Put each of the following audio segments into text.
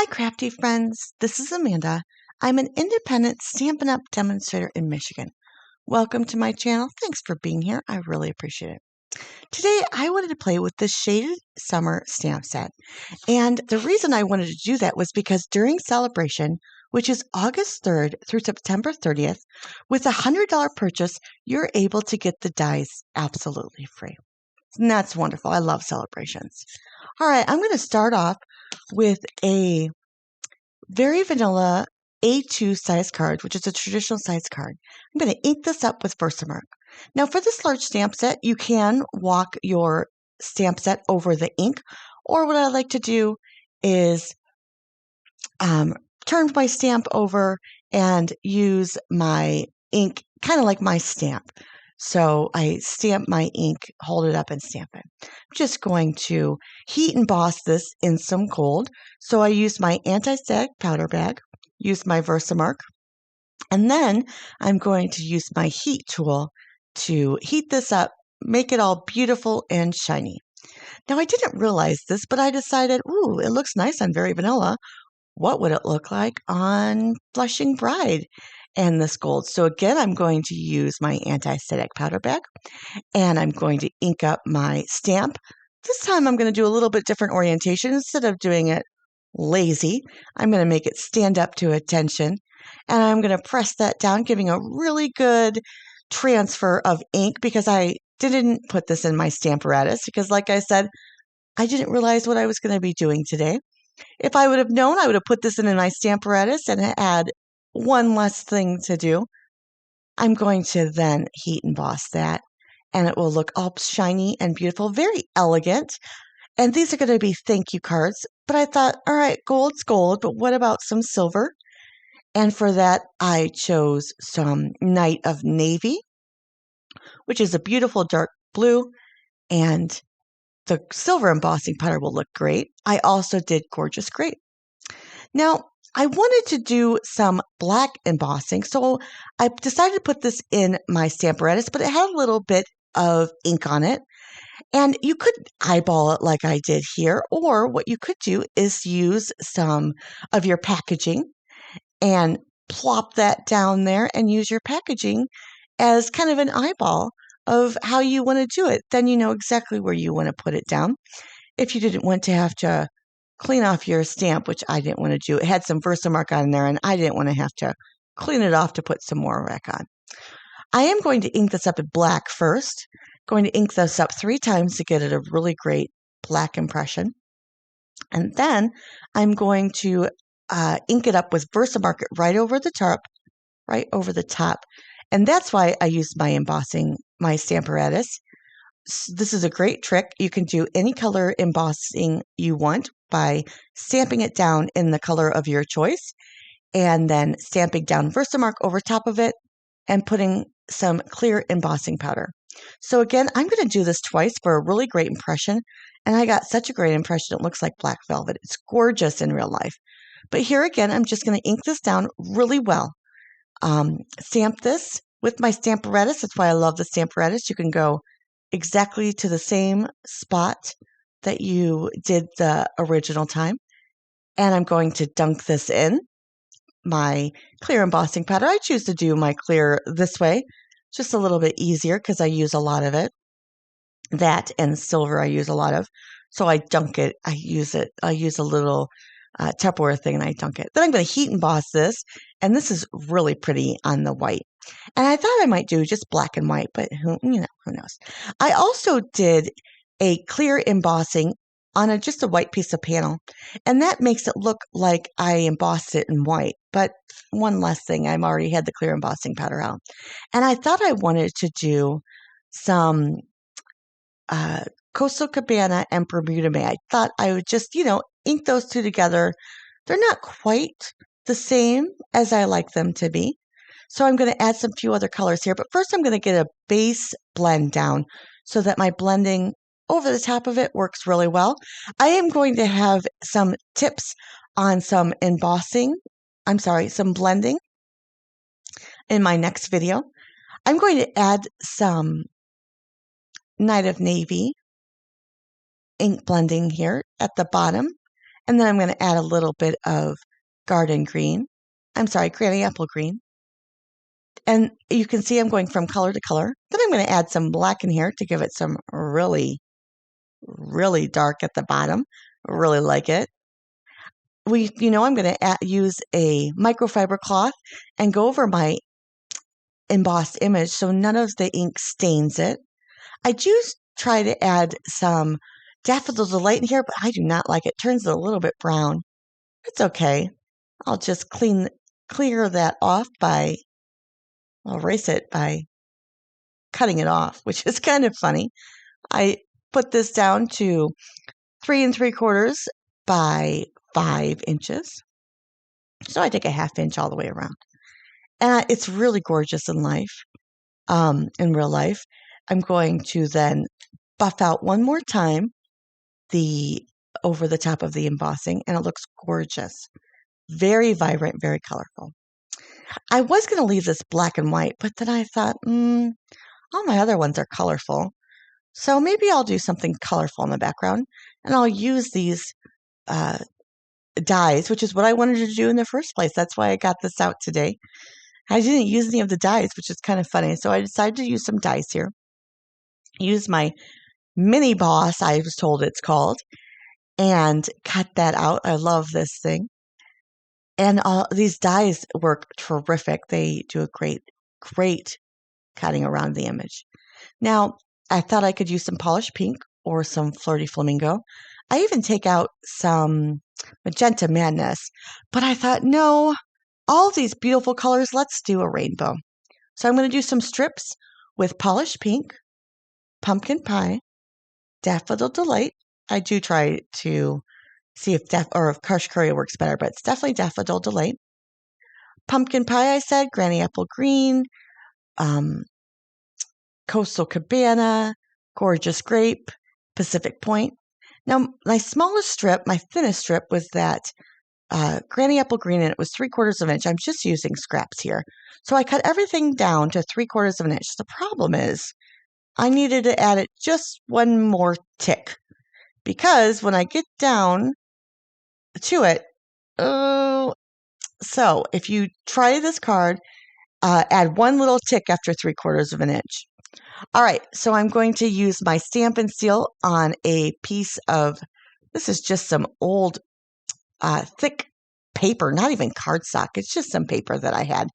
Hi, crafty friends. This is Amanda. I'm an independent Stampin' Up! Demonstrator in Michigan. Welcome to my channel. Thanks for being here. I really appreciate it. Today, I wanted to play with the Shaded Summer stamp set. And the reason I wanted to do that was because during Sale-a-bration, which is August 3rd through September 30th, with a $100 purchase, you're able to get the dies absolutely free. And that's wonderful. I love celebrations. All right, I'm going to start off with a very vanilla A2 size card, which is a traditional size card. I'm going to ink this up with Versamark. Now, for this large stamp set, you can walk your stamp set over the ink, or what I like to do is turn my stamp over and use my ink kind of like my stamp. So I stamp my ink, hold it up, and stamp it. I'm just going to heat emboss this in some gold. So I use my anti-static powder bag, use my Versamark, and then I'm going to use my heat tool to heat this up, make it all beautiful and shiny. Now, I didn't realize this, but I decided, ooh, it looks nice on Very Vanilla. What would it look like on Blushing Bride and this gold? So again, I'm going to use my anti-static powder bag, and I'm going to ink up my stamp. This time I'm going to do a little bit different orientation. Instead of doing it lazy, I'm going to make it stand up to attention, and I'm going to press that down, giving a really good transfer of ink, because I didn't put this in my Stamparatus because, like I said, I didn't realize what I was going to be doing today. If I would have known, I would have put this in my Stamparatus and had one less thing to do. I'm going to then heat emboss that, and it will look all shiny and beautiful, very elegant. And these are going to be thank you cards. But I thought, all right, gold's gold, but what about some silver? And for that, I chose some Night of Navy, which is a beautiful dark blue, and the silver embossing powder will look great. I also did Gorgeous Grape. Now, I wanted to do some black embossing, so I decided to put this in my Stamparatus, but it had a little bit of ink on it. And you could eyeball it like I did here, or what you could do is use some of your packaging and plop that down there and use your packaging as kind of an eyeball of how you want to do it. Then you know exactly where you want to put it down. If you didn't want to have to clean off your stamp, which I didn't want to do, it had some Versamark on there, and I didn't want to have to clean it off to put some more back on. I am going to ink this up in black first. Going to ink this up 3 times to get it a really great black impression. And then I'm going to ink it up with Versamark right over the top. And that's why I used my embossing, my Stamparatus. This is a great trick. You can do any color embossing you want by stamping it down in the color of your choice, and then stamping down Versamark over top of it and putting some clear embossing powder. So again, I'm going to do this twice for a really great impression, and I got such a great impression it looks like black velvet. It's gorgeous in real life. But here again, I'm just going to ink this down really well. Stamp this with my Stamparatus. That's why I love the Stamparatus. You can go exactly to the same spot that you did the original time. And I'm going to dunk this in my clear embossing powder. I choose to do my clear this way, just a little bit easier because I use a lot of it. That and silver I use a lot of. So I dunk it. I use a little Tupperware thing, and I dunk it. Then I'm going to heat emboss this, and this is really pretty on the white. And I thought I might do just black and white, but who knows? I also did a clear embossing on just a white piece of panel, and that makes it look like I embossed it in white. But one less thing, I've already had the clear embossing powder out. And I thought I wanted to do some Coastal Cabana and Bermuda May. I thought I would just, ink those two together. They're not quite the same as I like them to be. So I'm going to add some few other colors here. But first I'm going to get a base blend down so that my blending over the top of it works really well. I am going to have some tips on some blending in my next video. I'm going to add some Night of Navy ink blending here at the bottom. And then I'm going to add a little bit of garden green. I'm sorry, granny apple green. And you can see I'm going from color to color. Then I'm going to add some black in here to give it some really, really dark at the bottom. I really like it. I'm going to use a microfiber cloth and go over my embossed image so none of the ink stains it. I do try to add some Daffodil Delight in here, but I do not like it. It turns it a little bit brown. It's okay. I'll just clear that off I'll erase it by cutting it off, which is kind of funny. I put this down to 3 3/4 by 5 inches. So I take a 1/2 inch all the way around. And it's really gorgeous in real life. I'm going to then buff out one more time over the top of the embossing, and it looks gorgeous. Very vibrant, very colorful. I was going to leave this black and white, but then I thought, all my other ones are colorful. So maybe I'll do something colorful in the background, and I'll use these dies, which is what I wanted to do in the first place. That's why I got this out today. I didn't use any of the dies, which is kind of funny. So I decided to use some dies here. Use my mini boss, I was told it's called, and cut that out. I love this thing. And these dies work terrific. They do a great cutting around the image. Now, I thought I could use some polished pink or some flirty flamingo. I even take out some magenta madness, but I thought, no, all these beautiful colors, let's do a rainbow. So I'm going to do some strips with polished pink, pumpkin pie, daffodil delight. I do try to see if Harsh Curry works better, but it's definitely daffodil delight. Pumpkin pie, I said, granny apple green, coastal cabana, gorgeous grape, Pacific Point. Now, my smallest strip, my thinnest strip was that granny apple green, and it was 3/4 of an inch. I'm just using scraps here. So I cut everything down to 3/4 of an inch. The problem is I needed to add it just one more tick because when I get down to it, so if you try this card, add one little tick after 3/4 of an inch. All right, so I'm going to use my Stampin' Seal on a piece of, this is just some old thick paper, not even cardstock. It's just some paper that I had.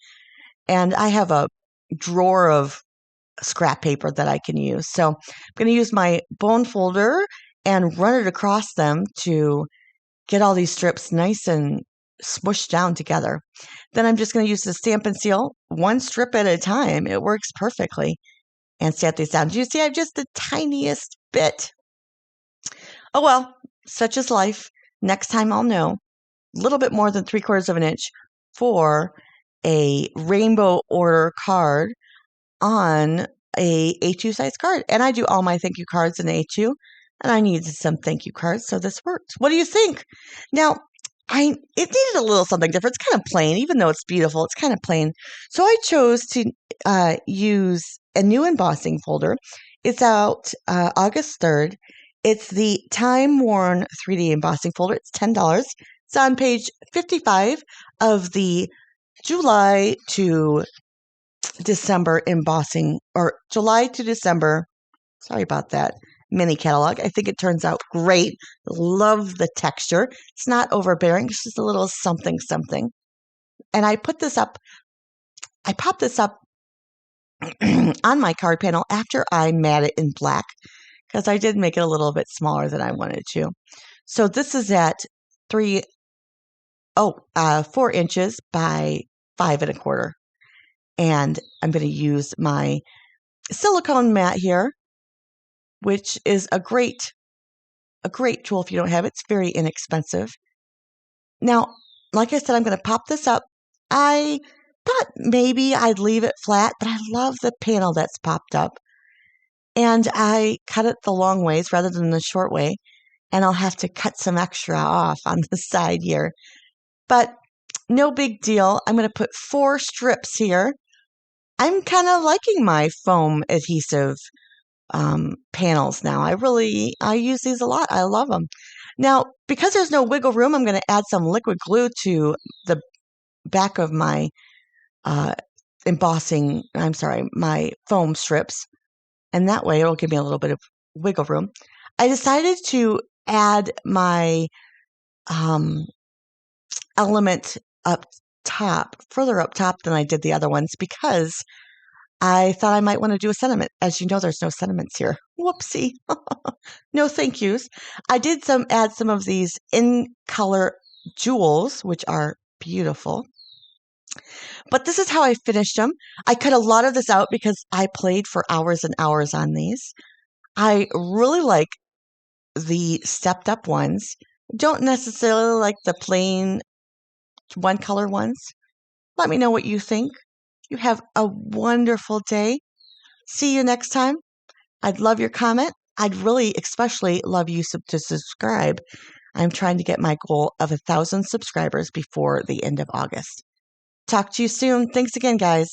And I have a drawer of scrap paper that I can use. So I'm going to use my bone folder and run it across them to get all these strips nice and smushed down together. Then I'm just going to use the Stampin' Seal one strip at a time. It works perfectly. And stamp these down. Do you see I have just the tiniest bit? Oh well, such is life. Next time I'll know. A little bit more than 3/4 of an inch for a rainbow order card on a A2 size card. And I do all my thank you cards in A2, and I needed some thank you cards, so this works. What do you think? Now, it needed a little something different. It's kind of plain, even though it's beautiful. It's kind of plain. So I chose to use a new embossing folder. It's out August 3rd. It's the Time Worn 3D embossing folder. It's $10. It's on page 55 of the July to December embossing, or July to December, sorry about that, mini catalog. I think it turns out great. Love the texture. It's not overbearing. It's just a little something something. And I popped this up on my card panel after I mat it in black, because I did make it a little bit smaller than I wanted to. So this is at 4 inches by 5 1/4. And I'm going to use my silicone mat here, which is a great tool if you don't have it. It's very inexpensive. Now, like I said, I'm going to pop this up. I thought maybe I'd leave it flat, but I love the panel that's popped up. And I cut it the long ways rather than the short way. And I'll have to cut some extra off on the side here. But no big deal. I'm going to put 4 strips here. I'm kind of liking my foam adhesive panels now. I use these a lot. I love them. Now, because there's no wiggle room, I'm going to add some liquid glue to the back of my my foam strips. And that way it'll give me a little bit of wiggle room. I decided to add my element up top, further up top than I did the other ones, because I thought I might want to do a sentiment. As you know, there's no sentiments here. Whoopsie. No thank yous. I did add some of these in color jewels, which are beautiful. But this is how I finished them. I cut a lot of this out because I played for hours and hours on these. I really like the stepped up ones. Don't necessarily like the plain one color ones. Let me know what you think. You have a wonderful day. See you next time. I'd love your comment. I'd really especially love you to subscribe. I'm trying to get my goal of 1,000 subscribers before the end of August. Talk to you soon. Thanks again, guys.